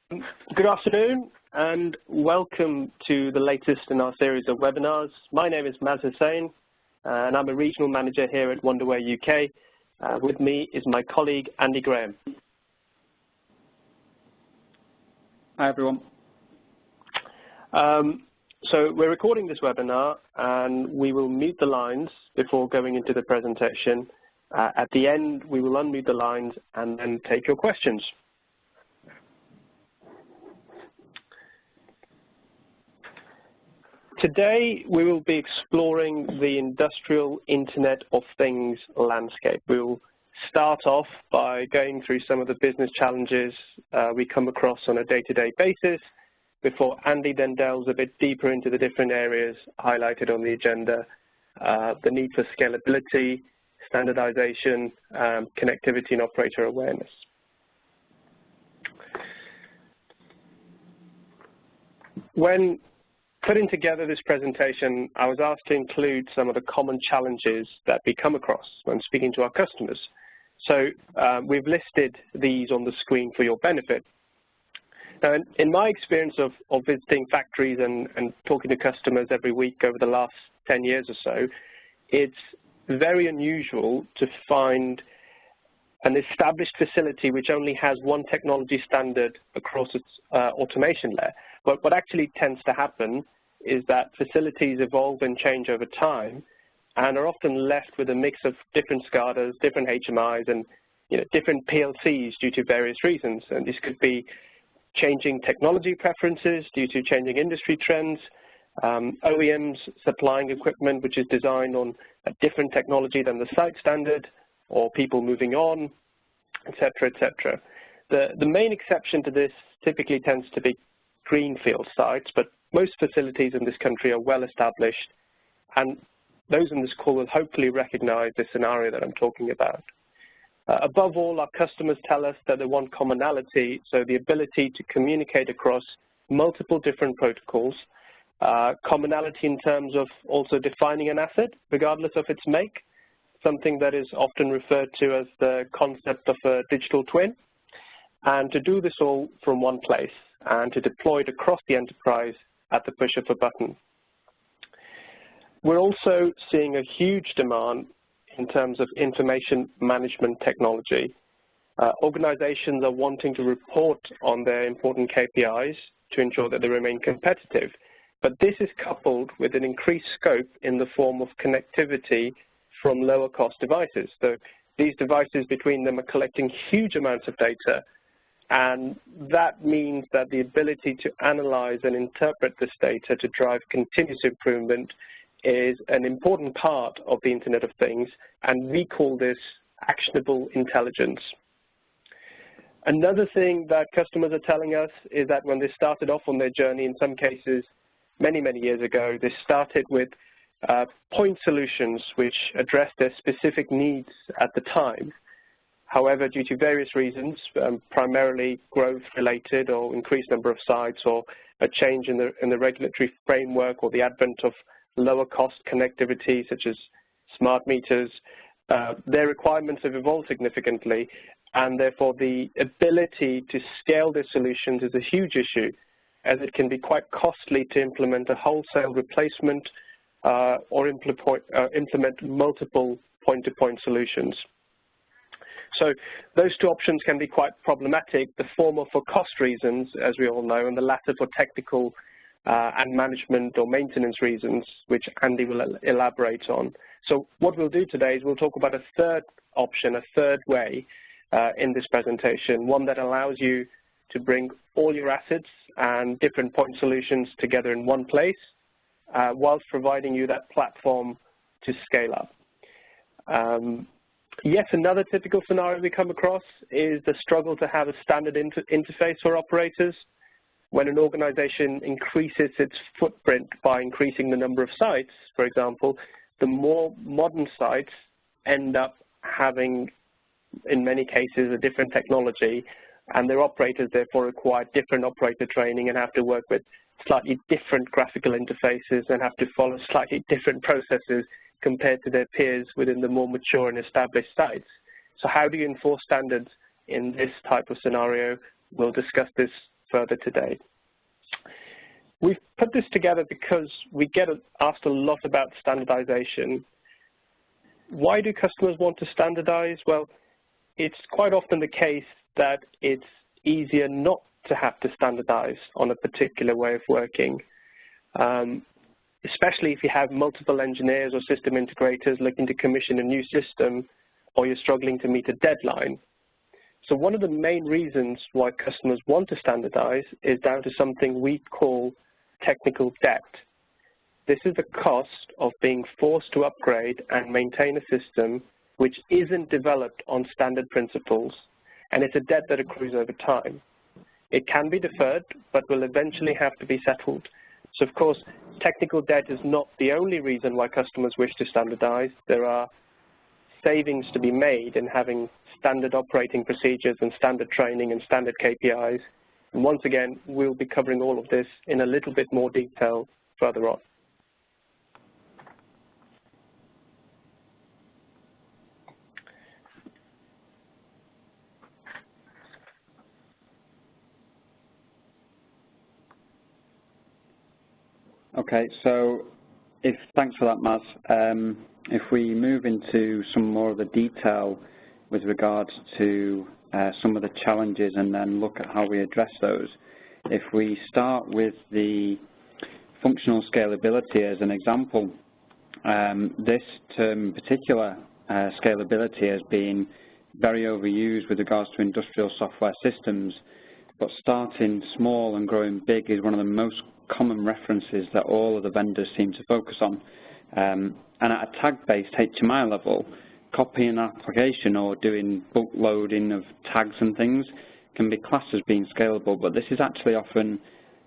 Good afternoon and welcome to the latest in our series of webinars. My name is Maz Hussain and I'm a regional manager here at Wonderware UK. With me is my colleague Andy Graham. Hi everyone. So we're recording this webinar and we will mute the lines before going into the presentation. At the end we will unmute the lines and then take your questions. Today, we will be exploring the industrial Internet of Things landscape. We will start off by going through some of the business challenges we come across on a day-to-day basis before Andy then delves a bit deeper into the different areas highlighted on the agenda, the need for scalability, standardization, connectivity and operator awareness. When putting together this presentation, I was asked to include some of the common challenges that we come across when speaking to our customers. So we've listed these on the screen for your benefit. Now, in my experience of visiting factories and talking to customers every week over the last 10 years or so, it's very unusual to find an established facility which only has one technology standard across its automation layer. But what actually tends to happen is that facilities evolve and change over time and are often left with a mix of different SCADAs, different HMIs, and different PLCs due to various reasons. And this could be changing technology preferences due to changing industry trends, OEMs supplying equipment which is designed on a different technology than the site standard, or people moving on, etc., etc. The main exception to this typically tends to be greenfield sites, but most facilities in this country are well established, and those in this call will hopefully recognize the scenario that I'm talking about. Above all, our customers tell us that they want commonality, so the ability to communicate across multiple different protocols, commonality in terms of also defining an asset, regardless of its make, something that is often referred to as the concept of a digital twin, and to do this all from one place and to deploy it across the enterprise at the push of a button. We're also seeing a huge demand in terms of information management technology. Organizations are wanting to report on their important KPIs to ensure that they remain competitive, but this is coupled with an increased scope in the form of connectivity from lower cost devices. So these devices between them are collecting huge amounts of data, and that means that the ability to analyze and interpret this data to drive continuous improvement is an important part of the Internet of Things, and we call this actionable intelligence. Another thing that customers are telling us is that when they started off on their journey, in some cases many, many years ago, they started with point solutions which addressed their specific needs at the time. However, due to various reasons, primarily growth-related or increased number of sites or a change in the regulatory framework or the advent of lower-cost connectivity such as smart meters, their requirements have evolved significantly, and therefore the ability to scale their solutions is a huge issue, as it can be quite costly to implement a wholesale replacement or implement multiple point-to-point solutions. So those two options can be quite problematic, the former for cost reasons, as we all know, and the latter for technical and management or maintenance reasons, which Andy will elaborate on. So what we'll do today is we'll talk about a third option, a third way in this presentation, one that allows you to bring all your assets and different point solutions together in one place, whilst providing you that platform to scale up. Yet another typical scenario we come across is the struggle to have a standard interface for operators. When an organization increases its footprint by increasing the number of sites, for example, the more modern sites end up having, in many cases, a different technology, and their operators therefore require different operator training and have to work with slightly different graphical interfaces and have to follow slightly different processes compared to their peers within the more mature and established sites. So how do you enforce standards in this type of scenario? We'll discuss this further today. We've put this together because we get asked a lot about standardization. Why do customers want to standardize? Well, it's quite often the case that it's easier not to have to standardize on a particular way of working, especially if you have multiple engineers or system integrators looking to commission a new system, or you're struggling to meet a deadline. So one of the main reasons why customers want to standardize is down to something we call technical debt. This is the cost of being forced to upgrade and maintain a system which isn't developed on standard principles, and it's a debt that accrues over time. It can be deferred, but will eventually have to be settled. So of course, technical debt is not the only reason why customers wish to standardize. There are savings to be made in having standard operating procedures and standard training and standard KPIs. And once again, we'll be covering all of this in a little bit more detail further on. Okay, so thanks for that, Maz. If we move into some more of the detail with regards to some of the challenges and then look at how we address those. If we start with the functional scalability as an example, this term in particular, scalability, has been very overused with regards to industrial software systems, but starting small and growing big is one of the most common references that all of the vendors seem to focus on. And at a tag-based HMI level, copying an application or doing bulk loading of tags and things can be classed as being scalable, but this is actually often,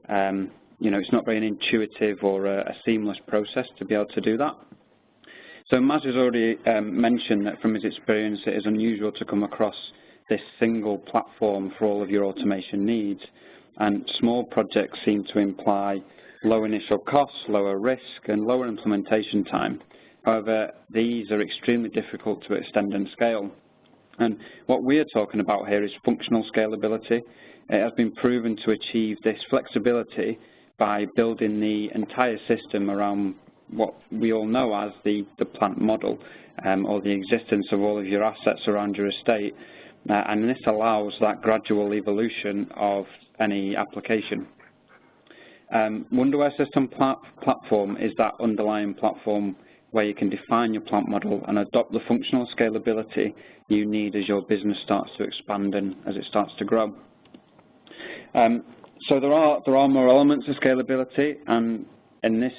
it's not very intuitive or a seamless process to be able to do that. So Maz has already mentioned that from his experience it is unusual to come across this single platform for all of your automation needs, and small projects seem to imply low initial costs, lower risk, and lower implementation time. However, these are extremely difficult to extend and scale. And what we are talking about here is functional scalability. It has been proven to achieve this flexibility by building the entire system around what we all know as the plant model, or the existence of all of your assets around your estate. And this allows that gradual evolution of any application. Wonderware System Platform is that underlying platform where you can define your plant model and adopt the functional scalability you need as your business starts to expand and as it starts to grow. So there are more elements of scalability, and in this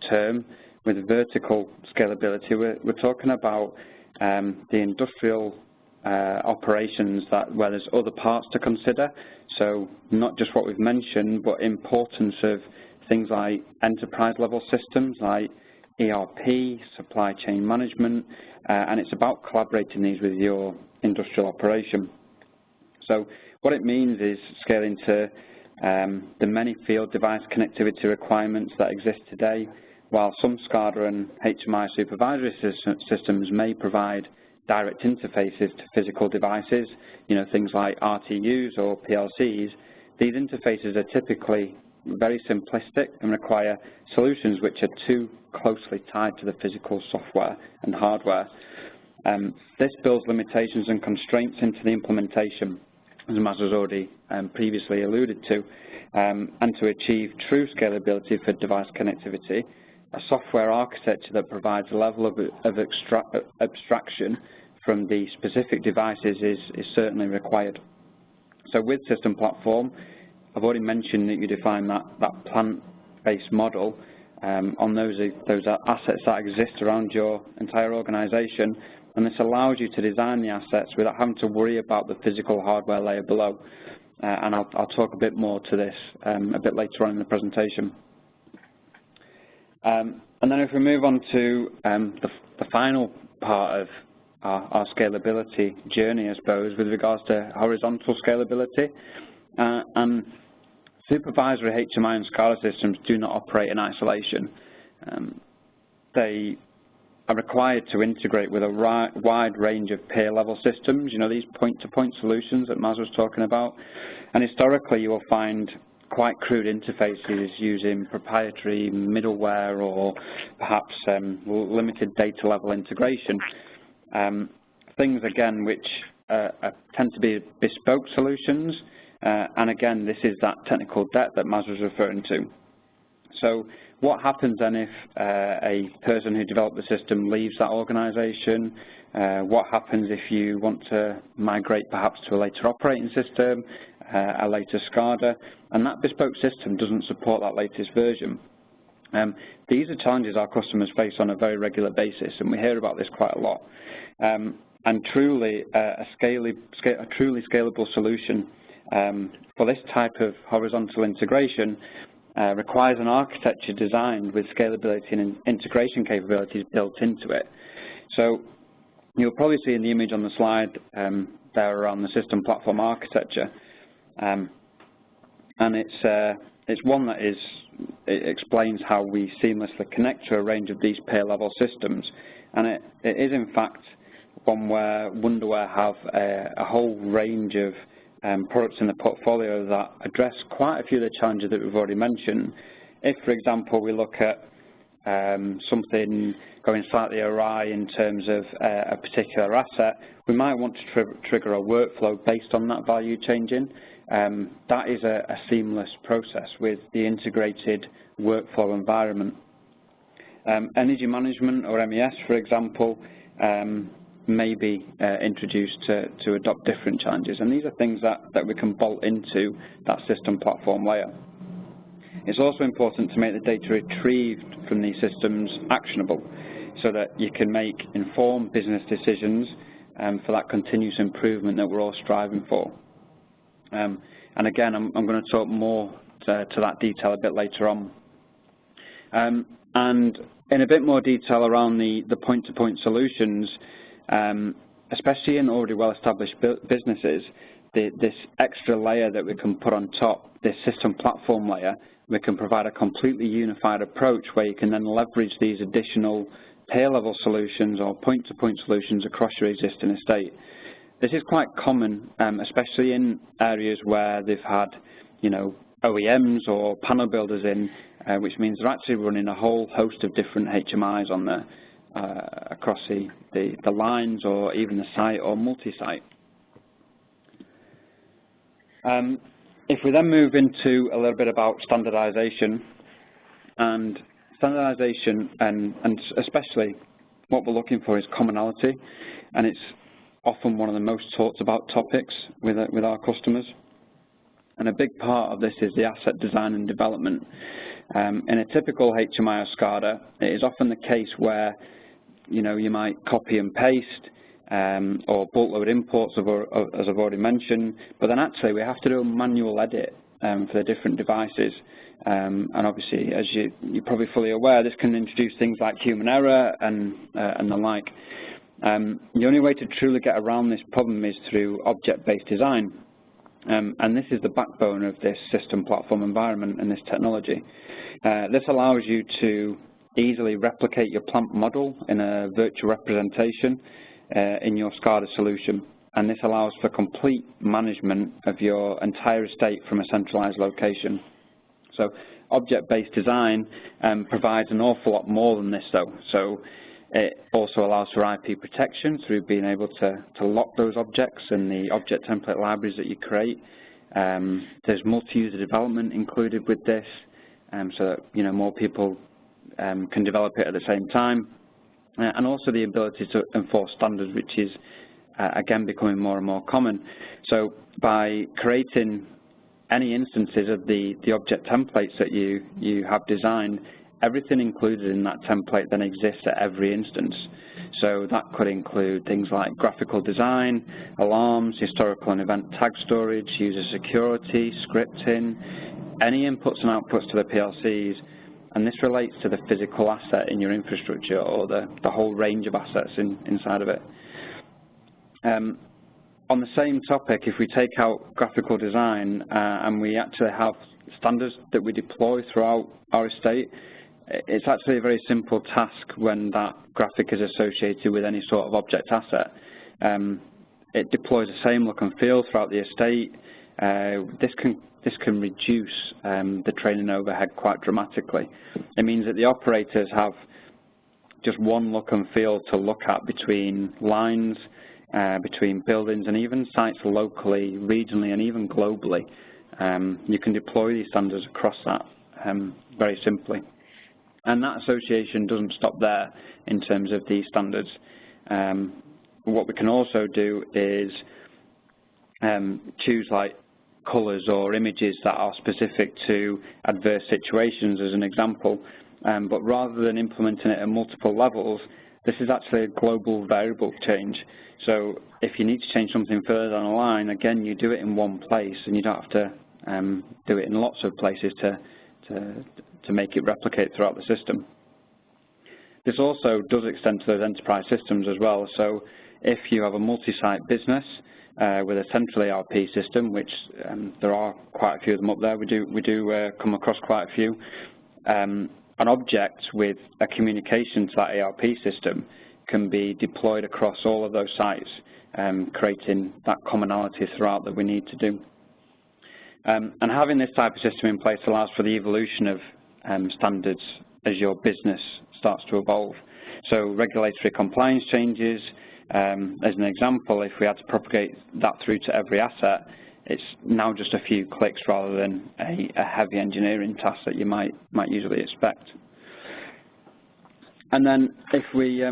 term, with vertical scalability, we're talking about the industrial operations where there's other parts to consider. So not just what we've mentioned, but importance of things like enterprise level systems like ERP, supply chain management, and it's about collaborating these with your industrial operation. So what it means is scaling to the many field device connectivity requirements that exist today. While some SCADA and HMI supervisory systems may provide direct interfaces to physical devices, things like RTUs or PLCs, these interfaces are typically very simplistic and require solutions which are too closely tied to the physical software and hardware. This builds limitations and constraints into the implementation, as Maz has already previously alluded to, and to achieve true scalability for device connectivity, a software architecture that provides a level of abstraction from the specific devices is certainly required. So with System Platform, I've already mentioned that you define that plant-based model on those assets that exist around your entire organization, and this allows you to design the assets without having to worry about the physical hardware layer below. And I'll talk a bit more to this a bit later on in the presentation. And then if we move on to the final part of our scalability journey, I suppose, with regards to horizontal scalability. And supervisory HMI and SCADA systems do not operate in isolation. They are required to integrate with a wide range of peer-level systems, these point-to-point solutions that Maz was talking about. And historically, you will find quite crude interfaces using proprietary middleware or perhaps limited data-level integration. Things, again, which tend to be bespoke solutions. And again, this is that technical debt that Maz was referring to. So what happens then if a person who developed the system leaves that organization? What happens if you want to migrate perhaps to a later operating system, a later SCADA, and that bespoke system doesn't support that latest version? These are challenges our customers face on a very regular basis, and we hear about this quite a lot. And truly, a truly scalable solution for this type of horizontal integration requires an architecture designed with scalability and integration capabilities built into it. So you'll probably see in the image on the slide there around the system platform architecture, and it's one that it explains how we seamlessly connect to a range of these peer-level systems, and it is in fact one where Wonderware have a whole range of products in the portfolio that address quite a few of the challenges that we've already mentioned. If, for example, we look at something going slightly awry in terms of a particular asset, we might want to trigger a workflow based on that value changing. That is a seamless process with the integrated workflow environment. Energy management, or MES, for example, may be introduced to adopt different challenges, and these are things that we can bolt into that system platform layer. It's also important to make the data retrieved from these systems actionable so that you can make informed business decisions for that continuous improvement that we're all striving for. And again, I'm going to talk more to that detail a bit later on. And in a bit more detail around the point-to-point solutions, especially in already well-established businesses, this extra layer that we can put on top, this system platform layer, we can provide a completely unified approach where you can then leverage these additional peer-level solutions or point-to-point solutions across your existing estate. This is quite common, especially in areas where they've had, OEMs or panel builders in, which means they're actually running a whole host of different HMIs on there across the lines or even the site or multi-site. If we then move into a little bit about standardization, and especially what we're looking for is commonality, and it's often one of the most talked about topics with our customers. And a big part of this is the asset design and development. In a typical HMI or SCADA, it is often the case where you might copy and paste or bulk load imports, as I've already mentioned, but then actually we have to do a manual edit for the different devices. And obviously, as you're probably fully aware, this can introduce things like human error and the like. The only way to truly get around this problem is through object-based design. And this is the backbone of this system platform environment and this technology. This allows you to easily replicate your plant model in a virtual representation in your SCADA solution. And this allows for complete management of your entire estate from a centralized location. So object-based design provides an awful lot more than this, though. So it also allows for IP protection through being able to lock those objects and the object template libraries that you create. There's multi-user development included with this, so that more people can develop it at the same time, and also the ability to enforce standards, which is again becoming more and more common. So by creating any instances of the object templates that you have designed, everything included in that template then exists at every instance. So that could include things like graphical design, alarms, historical and event tag storage, user security, scripting, any inputs and outputs to the PLCs, and this relates to the physical asset in your infrastructure or the whole range of assets inside of it. On the same topic, if we take out graphical design and we actually have standards that we deploy throughout our estate, it's actually a very simple task when that graphic is associated with any sort of object asset. It deploys the same look and feel throughout the estate. This can reduce the training overhead quite dramatically. It means that the operators have just one look and feel to look at between lines, between buildings, and even sites locally, regionally, and even globally. You can deploy these standards across that very simply. And that association doesn't stop there in terms of these standards. What we can also do is choose like colours or images that are specific to adverse situations as an example, but rather than implementing it at multiple levels, this is actually a global variable change. So if you need to change something further down the line, again, you do it in one place and you don't have to do it in lots of places to make it replicate throughout the system. This also does extend to those enterprise systems as well. So if you have a multi-site business with a central ERP system, which there are quite a few of them up there, we do come across quite a few, an object with a communication to that ERP system can be deployed across all of those sites, creating that commonality throughout that we need to do. And having this type of system in place allows for the evolution of standards as your business starts to evolve. So regulatory compliance changes, as an example, if we had to propagate that through to every asset, it's now just a few clicks rather than a heavy engineering task that you might usually expect. And then if we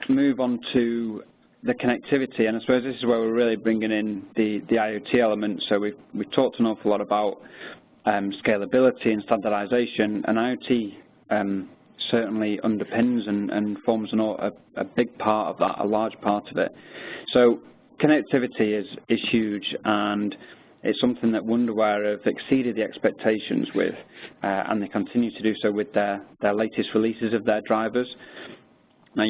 move on to the connectivity, and I suppose this is where we're really bringing in the IoT element. So we've talked an awful lot about scalability and standardization, and IoT certainly underpins and forms a big part of that, a large part of it. So connectivity is huge, and it's something that Wonderware have exceeded the expectations with, and they continue to do so with their latest releases of their drivers. Now,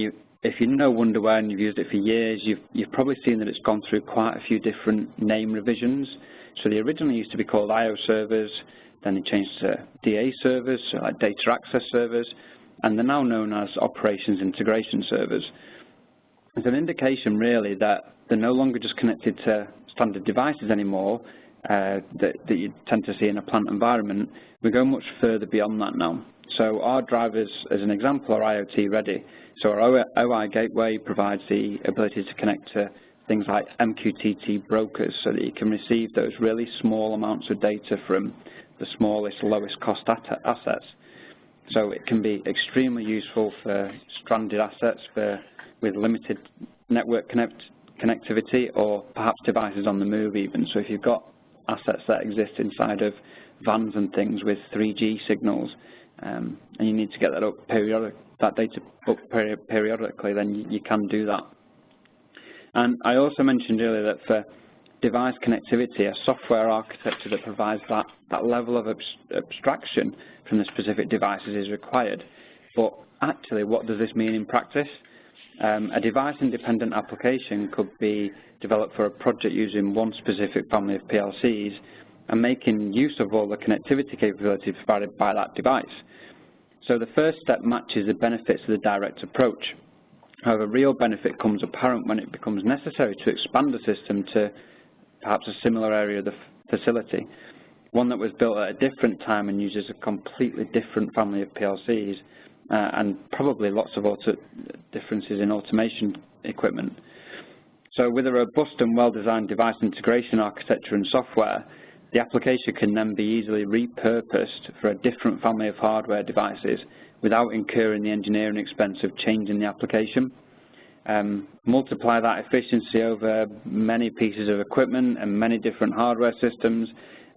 if you know Wonderware and you've used it for years, you've probably seen that it's gone through quite a few different name revisions. So they originally used to be called IO servers, then they changed to DA servers, so like data access servers, and they're now known as operations integration servers. It's an indication really that they're no longer just connected to standard devices anymore that you tend to see in a plant environment. We go much further beyond that now. So our drivers, as an example, are IoT ready. So our OI gateway provides the ability to connect to things like MQTT brokers so that you can receive those really small amounts of data from the smallest, lowest cost assets. So it can be extremely useful for stranded assets with limited network connectivity, or perhaps devices on the move even. So if you've got assets that exist inside of vans and things with 3G signals, and you need to get that data up periodically, then you can do that. And I also mentioned earlier that for device connectivity, a software architecture that provides that level of abstraction from the specific devices is required. But actually, what does this mean in practice? A device-independent application could be developed for a project using one specific family of PLCs and making use of all the connectivity capabilities provided by that device. So the first step matches the benefits of the direct approach. However, real benefit comes apparent when it becomes necessary to expand the system to perhaps a similar area of the facility, one that was built at a different time and uses a completely different family of PLCs, and probably lots of differences in automation equipment. So with a robust and well-designed device integration architecture and software, the application can then be easily repurposed for a different family of hardware devices without incurring the engineering expense of changing the application. Multiply that efficiency over many pieces of equipment and many different hardware systems,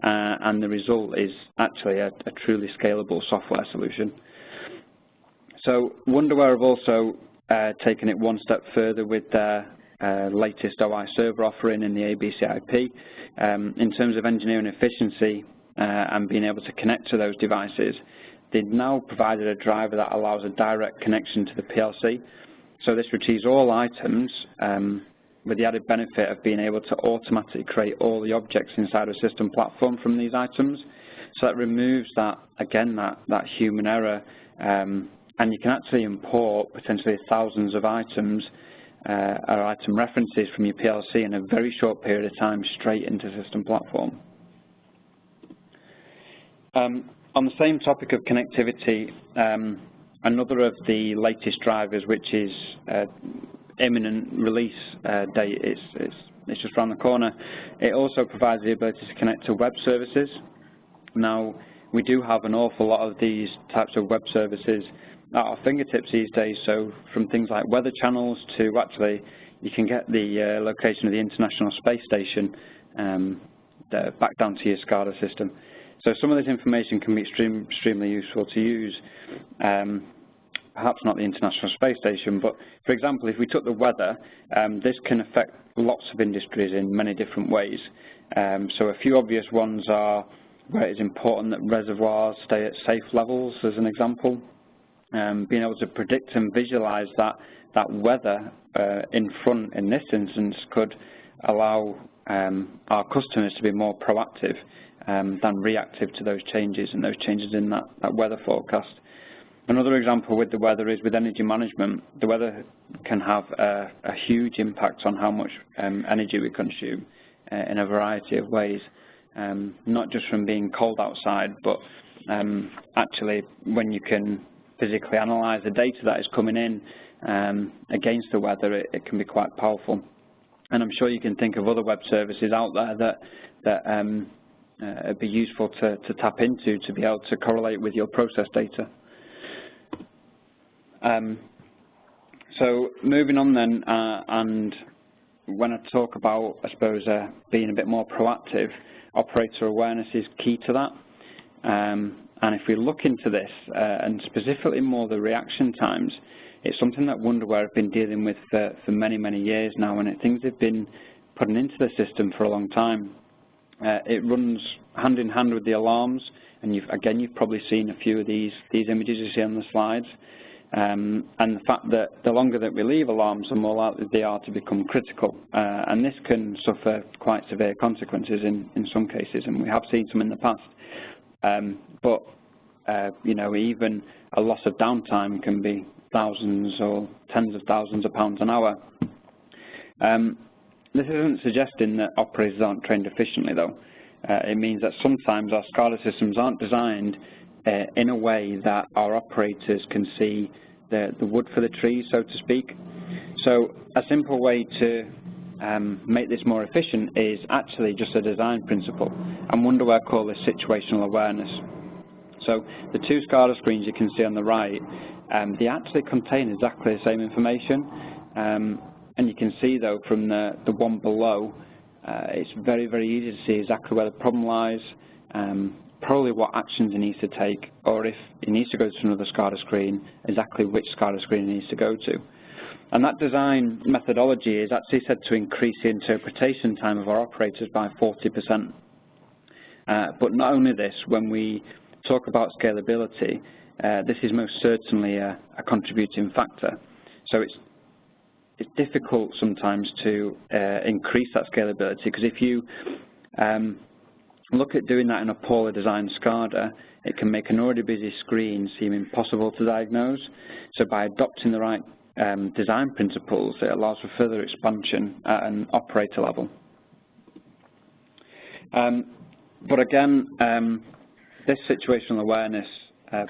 and the result is actually a truly scalable software solution. So Wonderware have also taken it one step further with their latest OI server offering in the ABCIP. In terms of engineering efficiency and being able to connect to those devices, they've now provided a driver that allows a direct connection to the PLC. So this retrieves all items with the added benefit of being able to automatically create all the objects inside a system platform from these items. So that removes that, again, that human error and you can actually import potentially thousands of items or item references from your PLC in a very short period of time straight into system platform. On the same topic of connectivity, another of the latest drivers, which is imminent release date, it's just around the corner. It also provides the ability to connect to web services. Now, we do have an awful lot of these types of web services at our fingertips these days, so from things like weather channels to actually you can get the location of the International Space Station back down to your SCADA system. So some of this information can be extremely useful to use. Perhaps not the International Space Station, but for example, if we took the weather, this can affect lots of industries in many different ways. So a few obvious ones are where it is important that reservoirs stay at safe levels, as an example. Being able to predict and visualize that weather in front, in this instance, could allow our customers to be more proactive than reactive to those changes and those changes in that weather forecast. Another example with the weather is with energy management. The weather can have a huge impact on how much energy we consume in a variety of ways, not just from being cold outside, but actually when you can physically analyze the data that is coming in against the weather, it can be quite powerful. And I'm sure you can think of other web services out there that it'd be useful to tap into to be able to correlate with your process data. So moving on then, and when I talk about, I suppose, being a bit more proactive, operator awareness is key to that. And if we look into this, and specifically more the reaction times, it's something that Wonderware have been dealing with for many, many years now, and things have been putting into the system for a long time. It runs hand in hand with the alarms, and you've probably seen a few of these images you see on the slides. And the fact that the longer that we leave alarms, the more likely they are to become critical. And this can suffer quite severe consequences in some cases, and we have seen some in the past. But you know, even a loss of downtime can be thousands or tens of thousands of pounds an hour. This isn't suggesting that operators aren't trained efficiently, though. It means that sometimes our SCADA systems aren't designed in a way that our operators can see the wood for the trees, so to speak. So a simple way to make this more efficient is actually just a design principle, and Wonderware call this situational awareness. So the two SCADA screens you can see on the right, they actually contain exactly the same information, and you can see though from the one below, it's very, very easy to see exactly where the problem lies, probably what actions he needs to take, or if he needs to go to another SCADA screen, exactly which SCADA screen he needs to go to. And that design methodology is actually said to increase the interpretation time of our operators by 40%. But not only this, when we talk about scalability, this is most certainly a contributing factor. So it's difficult sometimes to increase that scalability, because if you look at doing that in a poorly designed SCADA, it can make an already busy screen seem impossible to diagnose. So by adopting the right design principles, it allows for further expansion at an operator level. But again, this situational awareness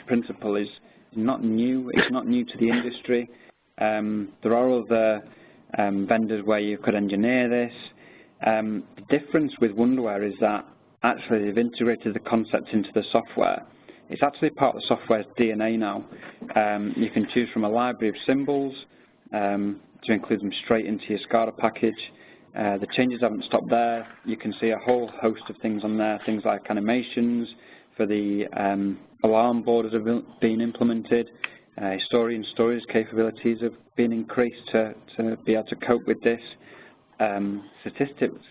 principle is not new. It's not new to the industry. There are other vendors where you could engineer this. The difference with Wonderware is that actually they've integrated the concept into the software. It's actually part of the software's DNA now. You can choose from a library of symbols to include them straight into your SCADA package. The changes haven't stopped there. You can see a whole host of things on there, things like animations for the alarm borders have been implemented. Historian storage capabilities have been increased to be able to cope with this. Statistics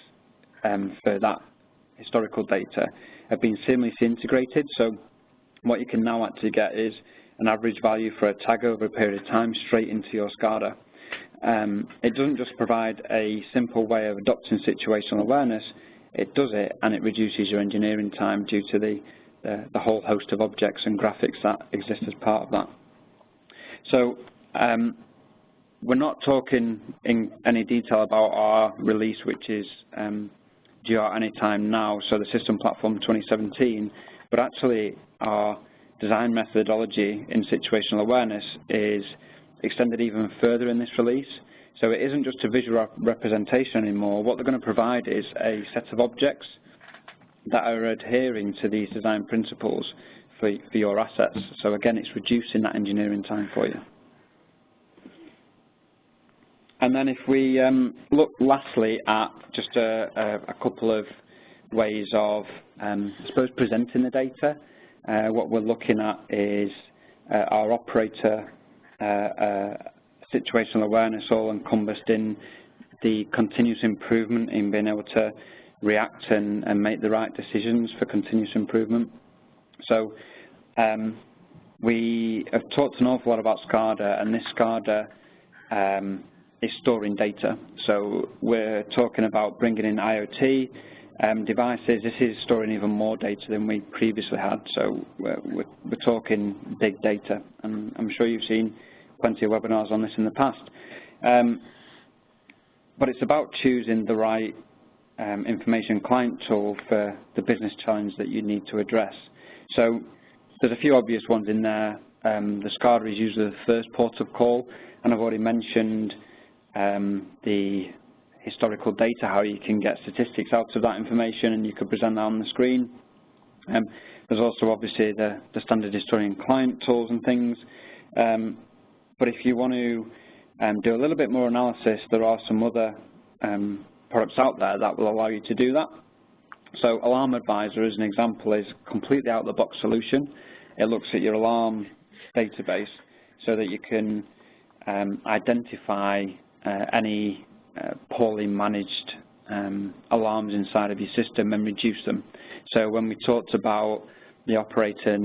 for that historical data have been seamlessly integrated, so what you can now actually get is an average value for a tag over a period of time straight into your SCADA. It doesn't just provide a simple way of adopting situational awareness, it does it and it reduces your engineering time due to the the whole host of objects and graphics that exist as part of that. So we're not talking in any detail about our release, which is due out any time now, so the System Platform 2017, but actually our design methodology in situational awareness is extended even further in this release. So it isn't just a visual representation anymore. What they're going to provide is a set of objects that are adhering to these design principles for your assets. So again, it's reducing that engineering time for you. And then if we look lastly at just a couple of ways of, I suppose, presenting the data, what we're looking at is our operator situational awareness, all encompassed in the continuous improvement in being able to react and make the right decisions for continuous improvement. So we have talked an awful lot about SCADA, and this SCADA is storing data. So we're talking about bringing in IoT devices. This is storing even more data than we previously had. So we're talking big data, and I'm sure you've seen plenty of webinars on this in the past. But it's about choosing the right information client tool for the business challenge that you need to address. So there's a few obvious ones in there. The SCADA is usually the first port of call, and I've already mentioned the historical data, how you can get statistics out of that information, and you could present that on the screen. There's also obviously the standard historian client tools and things. But if you want to do a little bit more analysis, there are some other products out there that will allow you to do that. So Alarm Advisor, as an example, is a completely out-of-the-box solution. It looks at your alarm database so that you can identify any poorly managed alarms inside of your system and reduce them. So when we talked about the operator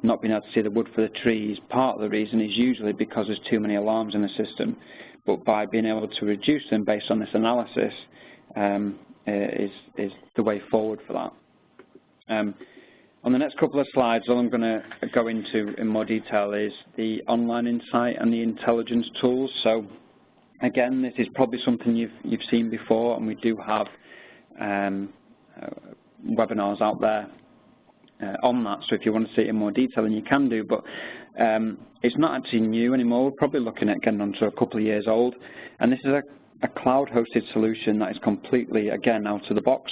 not being able to see the wood for the trees, part of the reason is usually because there's too many alarms in the system. But by being able to reduce them based on this analysis is the way forward for that. On the next couple of slides, all I'm going to go into in more detail is the online insight and the intelligence tools. So again, this is probably something you've seen before, and we do have webinars out there on that. So if you want to see it in more detail, then you can do. But it's not actually new anymore. We're probably looking at getting onto a couple of years old. And this is a cloud-hosted solution that is completely, again, out of the box.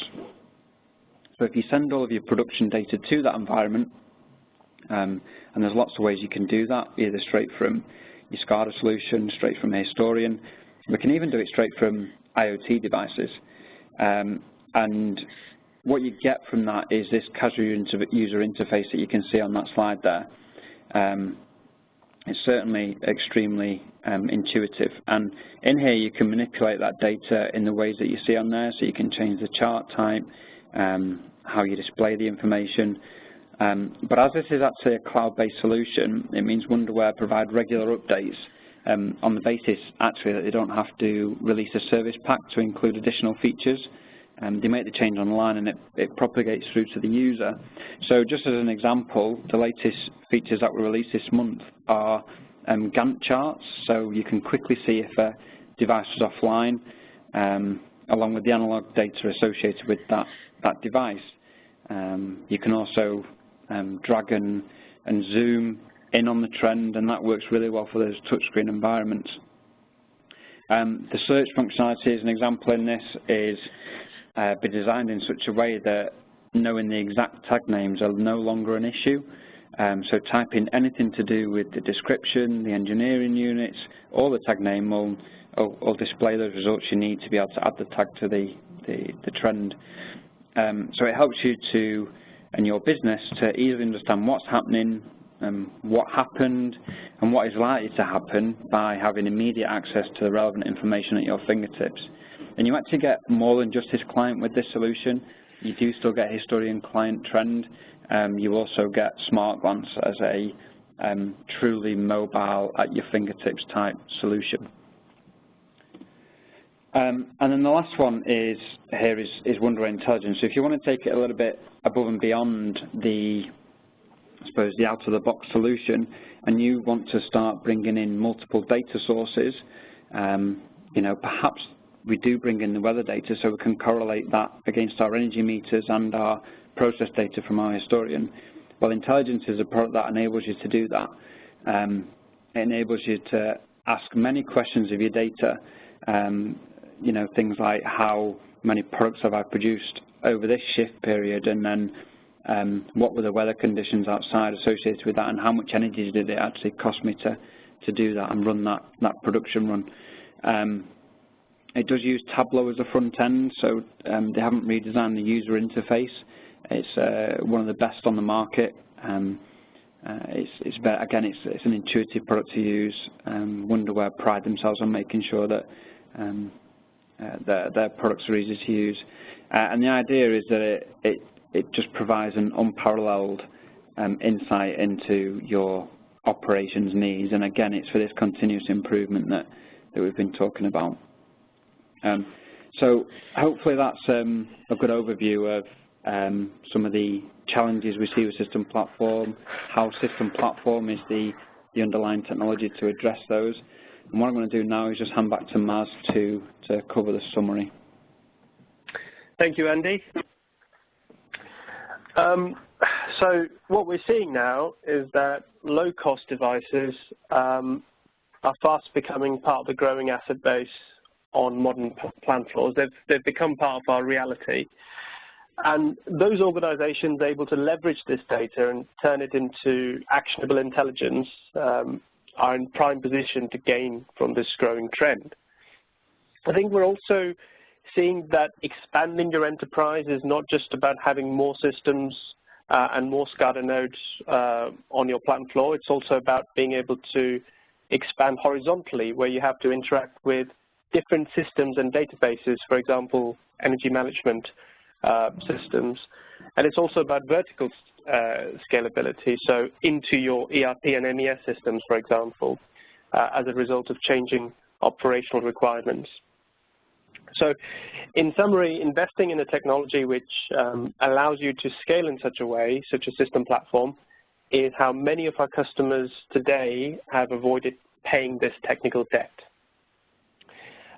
So if you send all of your production data to that environment, and there's lots of ways you can do that, either straight from your SCADA solution, straight from a historian. We can even do it straight from IoT devices. And what you get from that is this casual user interface that you can see on that slide there. It's certainly extremely intuitive. And in here, you can manipulate that data in the ways that you see on there. So you can change the chart type, how you display the information. But as this is actually a cloud-based solution, it means Wonderware provide regular updates on the basis, actually, that they don't have to release a service pack to include additional features. They make the change online, and it propagates through to the user. So just as an example, the latest features that were released this month are Gantt charts, so you can quickly see if a device is offline, along with the analog data associated with that device. You can also drag and zoom in on the trend, and that works really well for those touchscreen environments. The search functionality, as an example in this, is be designed in such a way that knowing the exact tag names are no longer an issue. So type in anything to do with the description, the engineering units, or the tag name will display those results you need to be able to add the tag to the trend. So it helps you to, and your business, to easily understand what's happening, what happened, and what is likely to happen by having immediate access to the relevant information at your fingertips. And you actually get more than just this client with this solution. You do still get historian client trend. You also get Smart Glance as a truly mobile, at your fingertips type solution. And then the last one is Wonderware Intelligence. So if you want to take it a little bit above and beyond the, I suppose, the out-of-the-box solution, and you want to start bringing in multiple data sources, you know, perhaps we do bring in the weather data so we can correlate that against our energy meters and our process data from our historian. Well, Intelligence is a product that enables you to do that. It enables you to ask many questions of your data, you know, things like how many products have I produced over this shift period, and then what were the weather conditions outside associated with that, and how much energy did it actually cost me to do that and run that production run. It does use Tableau as a front end, so they haven't redesigned the user interface. It's one of the best on the market. Again, it's an intuitive product to use. Wonderware pride themselves on making sure that their products are easy to use. And the idea is that it just provides an unparalleled insight into your operations needs. And again, it's for this continuous improvement that we've been talking about. So hopefully that's a good overview of some of the challenges we see with System Platform, how System Platform is the underlying technology to address those. And what I'm going to do now is just hand back to Maz to cover the summary. Thank you, Andy. So what we're seeing now is that low-cost devices are fast becoming part of the growing asset base on modern plant floors. They've become part of our reality. And those organizations able to leverage this data and turn it into actionable intelligence are in prime position to gain from this growing trend. I think we're also seeing that expanding your enterprise is not just about having more systems and more SCADA nodes on your plant floor. It's also about being able to expand horizontally, where you have to interact with different systems and databases, for example, energy management systems. And it's also about vertical scalability, so into your ERP and MES systems, for example, as a result of changing operational requirements. So in summary, investing in a technology which allows you to scale in such a way, such a System Platform, is how many of our customers today have avoided paying this technical debt.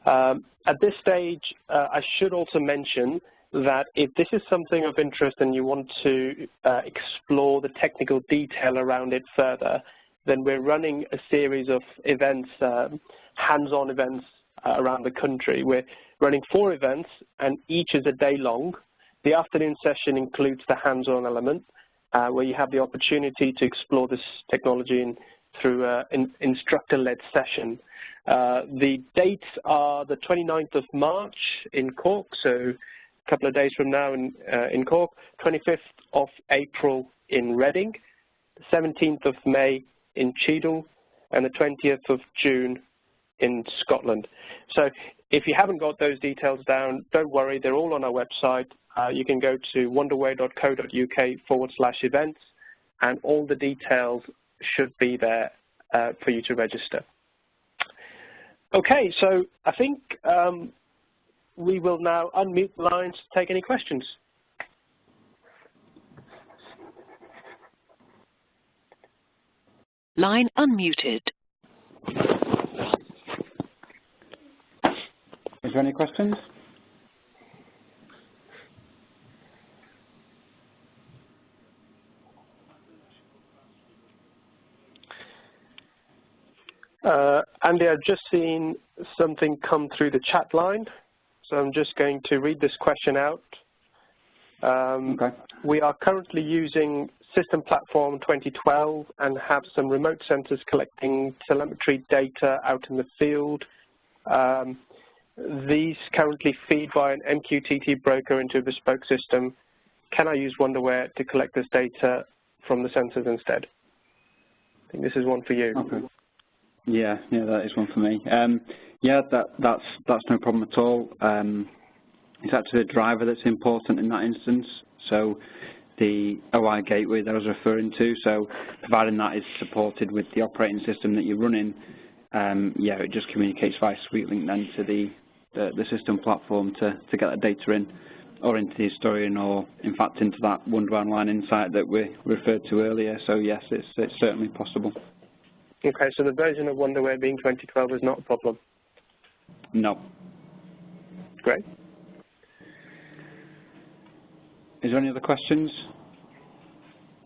At this stage, I should also mention that if this is something of interest and you want to explore the technical detail around it further, then we're running a series of events, hands-on events around the country. We're running 4 events, and each is a day long. The afternoon session includes the hands-on element, where you have the opportunity to explore this technology through an instructor-led session. The dates are the 29th of March in Cork, so a couple of days from now in Cork, 25th of April in Reading, the 17th of May in Cheadle, and the 20th of June in Scotland. So if you haven't got those details down, don't worry, they're all on our website. You can go to wonderware.co.uk/events, and all the details should be there for you to register. Okay, so I think we will now unmute the lines to take any questions. Line unmuted. Is there any questions? Andy, I've just seen something come through the chat line, so I'm just going to read this question out. Okay. We are currently using System Platform 2012 and have some remote sensors collecting telemetry data out in the field. These currently feed by an MQTT broker into a bespoke system. Can I use Wonderware to collect this data from the sensors instead? I think this is one for you. Okay. Yeah, that is one for me. Yeah, that's no problem at all. It's actually the driver that's important in that instance. So the OI gateway that I was referring to, so providing that is supported with the operating system that you're running, yeah, it just communicates via SweetLink then to the the system platform to get the data in, or into the historian, or in fact into that Wonderware Online Insight that we referred to earlier. So yes, it's certainly possible. Okay, so the version of Wonderware being 2012 is not a problem? No. Great. Is there any other questions?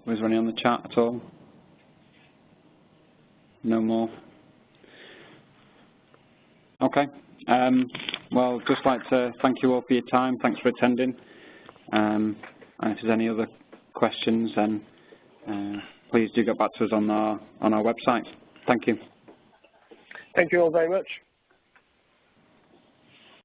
Was there any on the chat at all? No more? Okay. Well, just like to thank you all for your time. Thanks for attending. And if there's any other questions, then please do get back to us on our website. Thank you. Thank you all very much.